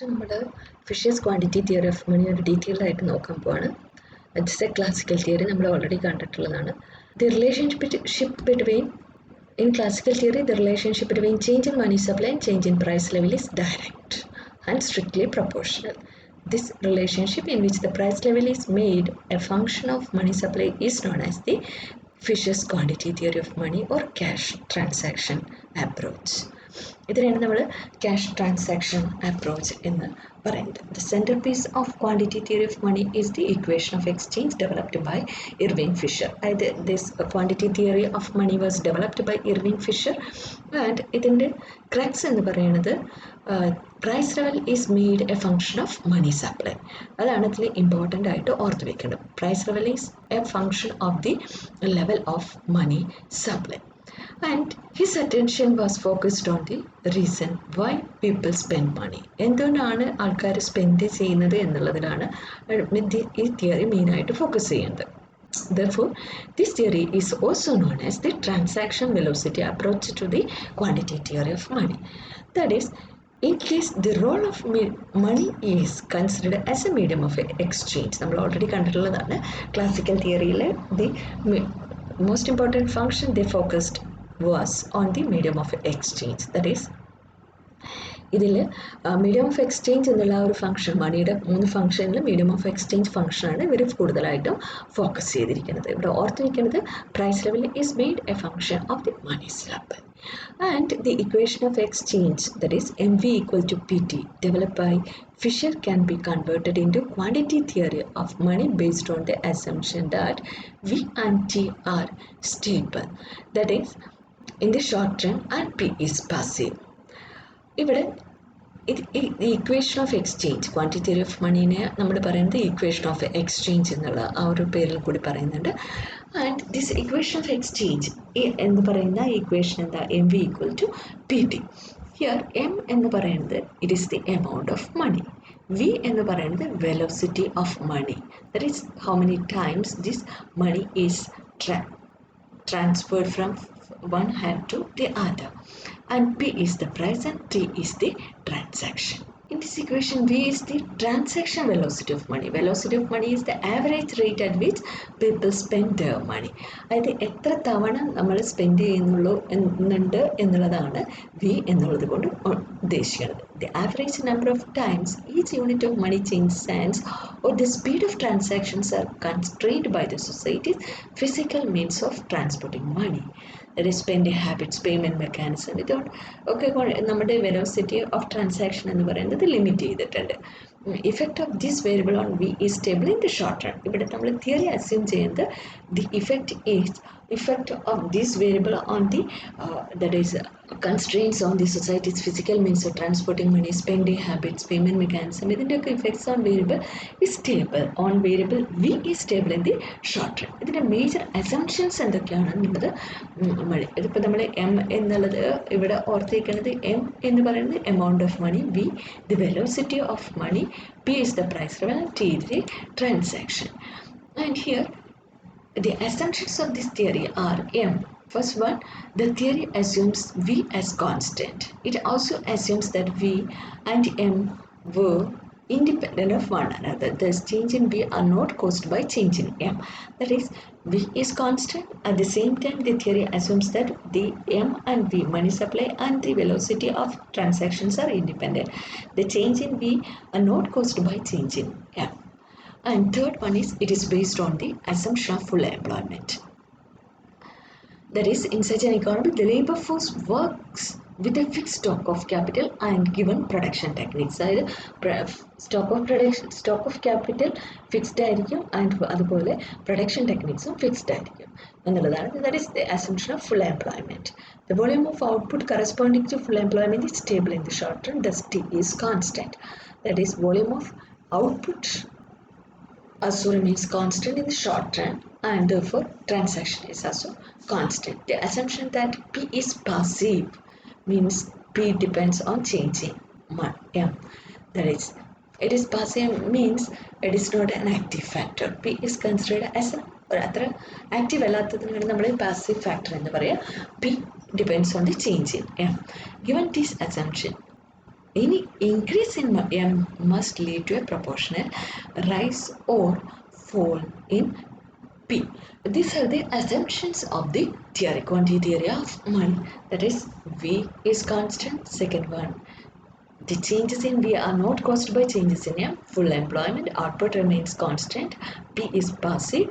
നമ്മുടെ Fisher's quantity theory of money ഒരു detailed ആയിട്ട് നോക്കാൻ പോവാണ്. ഇറ്റ്സ് എ ക്ലാസിക്കൽ തിയറി, നമ്മൾ ഓൾറെഡി കണ്ടിട്ടുള്ളതാണ്. The relationship between in classical theory, the relationship between change in money supply and change in price level is direct and strictly proportional. This relationship, in which the price level is made a function of money supply, is known as the Fisher's quantity theory of money or cash transaction approach. ഇതിനാണ് നമ്മൾ cash transaction approach എന്ന് പറയുന്നത്. The centre piece of quantity theory of money is the equation of exchange developed by Irving Fisher. അതായത് this quantity theory of money was developed by Irving Fisher. And ഇതിൻ്റെ crux എന്ന് പറയുന്നത് price level is made a function of money supply. അതാണ് ഇതിൽ important ആയിട്ട് ഓർത്ത് വെക്കേണ്ടത്. Price level is a function of the level of money supply. And his attention was focused on the reason why people spend money. എന്തുകൊണ്ടാണ് ആൾക്കാർ spend ചെയ്യുന്നത് എന്നുള്ളതിലാണ് ഈ theory മെയിനായിട്ട് ഫോക്കസ് ചെയ്യുന്നത്. Therefore, this theory is also known as the transaction velocity approach to the quantity theory of money. That is, in case the role of money is considered as a medium of exchange. നമ്മൾ already കണ്ടിട്ടുള്ളതാണ് classical തിയറിയിലെ the most important function they focused was on the medium of exchange. That is, ഇതിൽ medium of exchange എന്നുള്ള ഒരു function, മണിയുടെ 3 ഫംഗ്ഷനിൽ medium of exchange ഫംഗ്ഷനാണ് ഇവർ കൂടുതലായിട്ടും ഫോക്കസ് ചെയ്തിരിക്കുന്നത്. ഇവിടെ ഓർത്ത് വയ്ക്കുന്നത് price level is made a function of the money supply. And the equation of exchange, that is MV equal to PT, developed by Fisher, can be converted into quantity theory of money based on the assumption that V and T are stable, that is in the short term, and P is passive. ഇവിടെ ഈ equation of exchange, quantity theory of മണീനെ നമ്മൾ പറയുന്നത് equation of exchange എന്നുള്ള ആ ഒരു പേരിൽ കൂടി പറയുന്നുണ്ട്. And this equation of exchange എന്ന് പറയുന്ന ഇക്വേഷൻ എന്താ? M V equal to P T. Here M എന്ന് പറയുന്നത് it is the amount of money. V എന്ന് പറയുന്നത് velocity of money, that is how many times this money is transferred from one hand to the other, and P is the price and T is the transaction. In this equation, V is the transaction velocity of money. Velocity of money is the average rate at which people spend their money. അതായത് എത്ര തവണ നമ്മൾ spend ചെയ്യുന്നുണ്ട് എന്നുള്ളതാണ് V എന്നുള്ളത് കൊണ്ട് ഉദ്ദേശിക്കുന്നത്. The average number of times each unit of money changes hands or the speed of transactions are constrained by the society's physical means of transporting money. That is spending habits, payment mechanism. ഇതുകൊണ്ട് ഒക്കെ നമ്മുടെ velocity of transaction എന്ന് പറയുന്നത് limit ചെയ്തിട്ടുണ്ട്. Effect of this variable on V is stable in the short run. ഇവിടെ നമ്മൾ theory assume ചെയ്യുന്നത് the effect of this variable on the that is constraints on the society's physical means of transporting money, spending habits, payment mechanism. ഇതിൻ്റെയൊക്കെ effects on variable is stable. On variable V is stable in the short run. ഇതിൻ്റെ major assumptions എന്തൊക്കെയാണെന്നുള്ളത് ഇതിപ്പോൾ നമ്മൾ M എന്നുള്ളത് ഇവിടെ ഓർത്തിരിക്കുന്നത്, M എന്ന് പറയുന്നത് amount of money, V the velocity of money, P is the price level, and T is the transaction. And here the assumptions of this theory are M. First one, the theory assumes V as constant. It also assumes that V and M were independent of one another. Thus, change in V are not caused by change in M. That is, V is constant. At the same time, the theory assumes that the M and V, money supply and the velocity of transactions, are independent. The change in V are not caused by change in M. And third one is, it is based on the assumption of full employment. That is, in such an economy, the labor force works with a fixed stock of capital and given production techniques. അതായത് stock of capital fixed ആയിരിക്കും, and അതുപോലെ production ടെക്നിക്സും fixed ആയിരിക്കും എന്നുള്ളതാണ്. That is the assumption of full employment. The volume of output corresponding to full employment is stable in the short term, thus T is constant. That is, volume of output also remains constant in the short run, and therefore transaction is also constant. The assumption that P is passive means P depends on changing M. That is, it is passive means it is not an active factor. P is considered as അത്ര active അല്ലാത്തതിനാണ് നമ്മൾ passive factor എന്ന് പറയുക. P depends on the change in M. Given this assumption, any increase in M must lead to a proportional rise or fall in P. These are the assumptions of the theory, quantity theory of money. That is, V is constant. Second one, the changes in V are not caused by changes in M. Full employment, output remains constant. P is passive.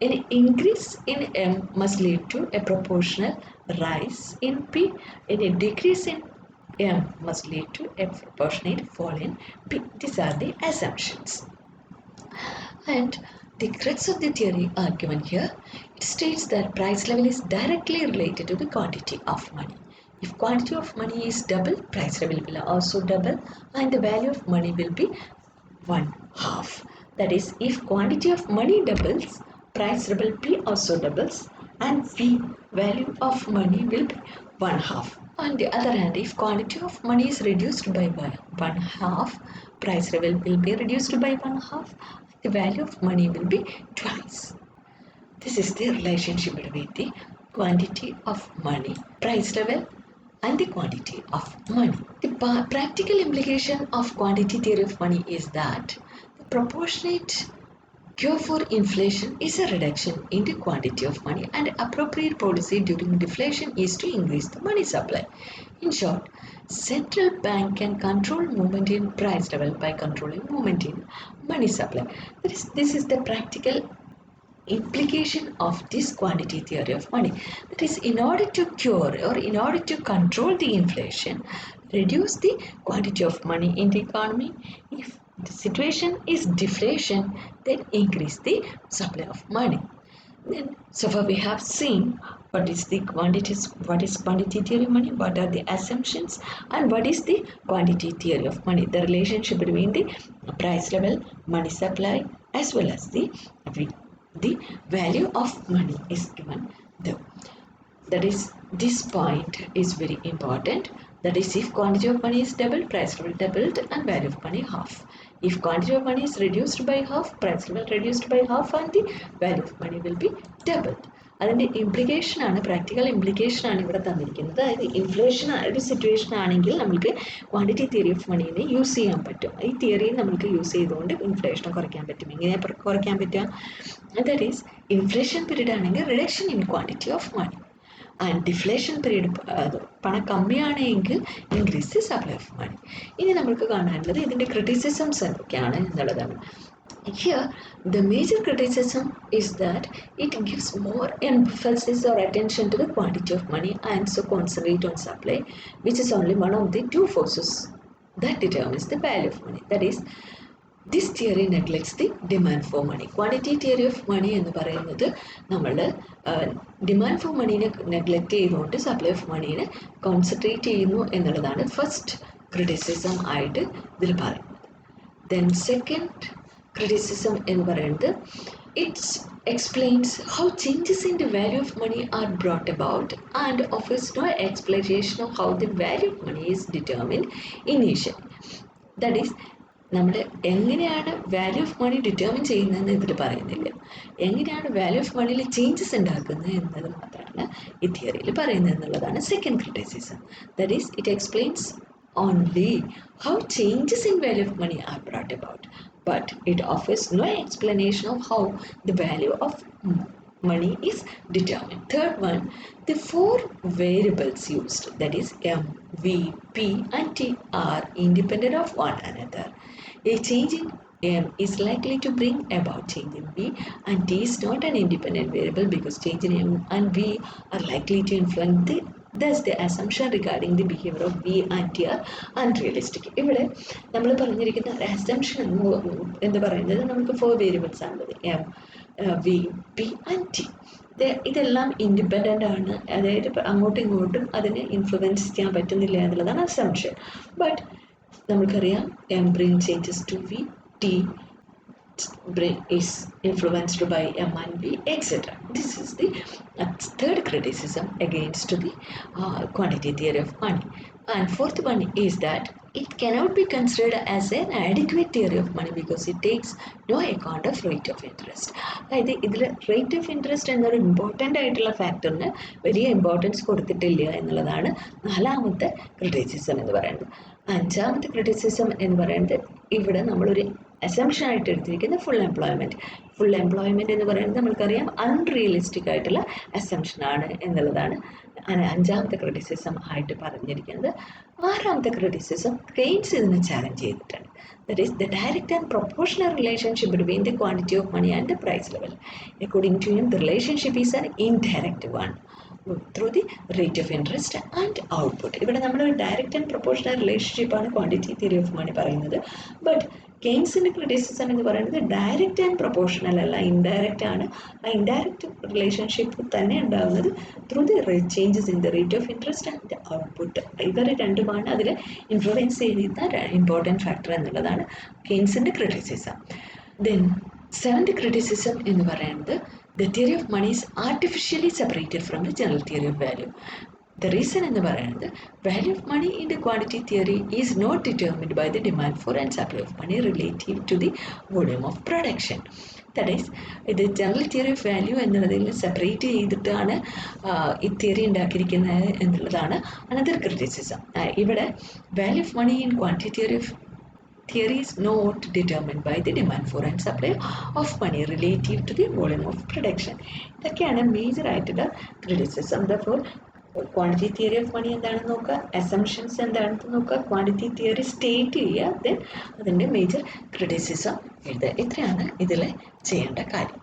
An increase in M must lead to a proportional rise in P. Any decrease in M must lead to a proportionate fall in P. These are the assumptions. And the crux of the theory are given here. It states that price level is directly related to the quantity of money. If quantity of money is double, price level will also double, and the value of money will be 1/2. That is, if quantity of money doubles, price level P also doubles, and V, value of money, will be 1/2. On the other hand, if quantity of money is reduced by 1/2, price level will be reduced by 1/2. The value of money will be twice. This is the relationship between the quantity of money, price level, and the quantity of money. The practical implication of quantity theory of money is that the proportionate cure for inflation is a reduction in the quantity of money, and appropriate policy during deflation is to increase the money supply. In short, central bank can control movement in price level by controlling movement in money supply. This is the practical implication of this quantity theory of money. That is, in order to cure or in order to control the inflation, reduce the quantity of money in the economy. If the situation is deflation, then increase the supply of money. Then, so far we have seen what is quantity theory of money, what are the assumptions, and what is the quantity theory of money, the relationship between the price level, money supply, as well as the value of money is given there. That is, this point is very important. That is, if quantity of money is doubled, price level doubled, and value of money half. If quantity of money is reduced by half, price level reduced by half, and the value of money will be doubled. അതിൻ്റെ implication ആണ്, practical implication ആണ് ഇവിടെ തന്നിരിക്കുന്നത്. അതായത് inflation ഒരു situation ആണെങ്കിൽ നമുക്ക് quantity theory of മണീനെ use ചെയ്യാൻ പറ്റും. ഈ തിയറി നമുക്ക് യൂസ് ചെയ്തുകൊണ്ട് ഇൻഫ്ലേഷനെ കുറയ്ക്കാൻ പറ്റും. എങ്ങനെ കുറയ്ക്കാൻ പറ്റുക? ദാറ്റ് ഈസ്, ഇൻഫ്ലേഷൻ പീരീഡ് ആണെങ്കിൽ reduction in quantity of money, and deflation period പണം കമ്മിയാണെങ്കിൽ increase the supply of money. ഇനി നമുക്ക് കാണാനുള്ളത് ഇതിൻ്റെ ക്രിറ്റിസിസംസ് എന്തൊക്കെയാണ് എന്നുള്ളതാണ്. Here, the major criticism is that it gives more emphasis or attention to the quantity of money and so concentrate on supply, which is only one of the two forces that determines the value of money. That is, this theory neglects the demand for money. Quantity theory of money എന്ന് പറയുന്നത് നമ്മളുടെ demand for മണീനെ neglect ചെയ്തുകൊണ്ട് supply of മണീനെ concentrate ചെയ്യുന്നു എന്നുള്ളതാണ് first criticism ആയിട്ട് ഇതിൽ പറയുന്നത്. Then second criticism എന്ന് പറയുന്നത്, it explains how changes in the value of money are brought about and offers no explanation of how the value of money is determined initially. That is, നമ്മൾ എങ്ങനെയാണ് value of money determine ചെയ്യുന്നതെന്ന് ഇതിൽ പറയുന്നില്ല. എങ്ങനെയാണ് value of മണിയിൽ changes ഉണ്ടാക്കുന്നത് എന്നത് മാത്രമാണ് ഈ തിയറിയിൽ പറയുന്നത് എന്നുള്ളതാണ് second criticism. That is, it explains only how changes in value of money are brought about, but it offers no explanation of how the value of money is determined. Third one, the four variables used, that is M, V, P, and T, are independent of one another. A change in M is likely to bring about change in V, and T is not an independent variable because change in M and V are likely to influence thus the assumption regarding the behavior of V and T are unrealistic. ഇവിടെ നമ്മൾ പറഞ്ഞിരിക്കുന്ന assumption എന്ന് പറയുന്നത് നമുക്ക് 4 variables ആണുള്ളത്, M, V, P and T. ഇതെല്ലാം independent ആണ്, അതായത് അങ്ങോട്ടും ഇങ്ങോട്ടും അതിനെ ഇൻഫ്ലുവൻസ് ചെയ്യാൻ പറ്റുന്നില്ല എന്നുള്ളതാണ് അസംഷൻ. ബട്ട് നമുക്കറിയാം M bring changes to V, T is influenced by M and V, etc. This is the third criticism against the quantity theory of money. And fourth one is that it cannot be considered as an adequate theory of money because it takes no account of rate of interest. അതായത് ഇതിൽ rate of interest എന്നൊരു important ആയിട്ടുള്ള ഫാക്ടറിന് വലിയ importance കൊടുത്തിട്ടില്ല എന്നുള്ളതാണ് നാലാമത്തെ criticism എന്ന് പറയുന്നത്. അഞ്ചാമത്തെ ക്രിറ്റിസിസം എന്ന് പറയുന്നത് ഇവിടെ നമ്മളൊരു അസംഷൻ ആയിട്ട് എടുത്തിരിക്കുന്ന ഫുൾ എംപ്ലോയ്മെൻറ്റ്. ഫുൾ എംപ്ലോയ്മെൻറ്റ് എന്ന് പറയുന്നത് നമ്മൾക്കറിയാം അൺറിയലിസ്റ്റിക് ആയിട്ടുള്ള അസംഷനാണ് എന്നുള്ളതാണ് അഞ്ചാമത്തെ ക്രിറ്റിസിസം ആയിട്ട് പറഞ്ഞിരിക്കുന്നത്. ആറാമത്തെ ക്രിറ്റിസിസം കെയ്ൻസ് ഇതിനെ ചാലഞ്ച് ചെയ്തിട്ടുണ്ട്. That is the direct and proportional relationship between the quantity of money and the price level. According to him, the relationship is an indirect one through the rate of interest and output. ഇവിടെ നമ്മൾ ഒരു direct and proportional റിലേഷൻഷിപ്പാണ് quantity theory of money പറയുന്നത്. But കെയ്ൻസിൻ്റെ criticism എന്ന് പറയുന്നത് direct and proportional അല്ല, indirect ആണ്. ആ ഇൻഡയറക്റ്റ് റിലേഷൻഷിപ്പ് തന്നെ ഉണ്ടാകുന്നത് through the changes in the rate of interest and output. ഇവർ രണ്ടുമാണ് അതിൽ ഇൻഫ്ലുവൻസ് ചെയ്യുന്ന ഇമ്പോർട്ടൻറ്റ് ഫാക്ടർ എന്നുള്ളതാണ് കെയ്ൻസിൻ്റെ ക്രിറ്റിസിസം. ദെൻ സെവൻത് ക്രിറ്റിസിസം എന്ന് പറയുന്നത് the theory of money is artificially separated from the general theory of value. The reason എന്ന് പറയുന്നത് value of money in the quantity theory is not determined by the demand for and supply of money relative to the volume of production. That is, ഇത് general theory of value എന്നുള്ളതിൽ separate ചെയ്തിട്ടാണ് ഈ theory ഉണ്ടാക്കിയിരിക്കുന്നത് എന്നുള്ളതാണ് another criticism. ഇവിടെ value of money in quantity theory is not determined by the demand for and supply of money relative to the volume of production. ഇതൊക്കെയാണ് major ആയിട്ടുള്ള criticism. Therefore quantity theory of money എന്താണെന്ന് നോക്കുക, assumptions എന്താണെന്ന് നോക്കുക, quantity theory state ചെയ്യുക, then അതിൻ്റെ major criticism എഴുതുക. ഇത്രയാണ് ഇതിൽ ചെയ്യേണ്ട കാര്യം.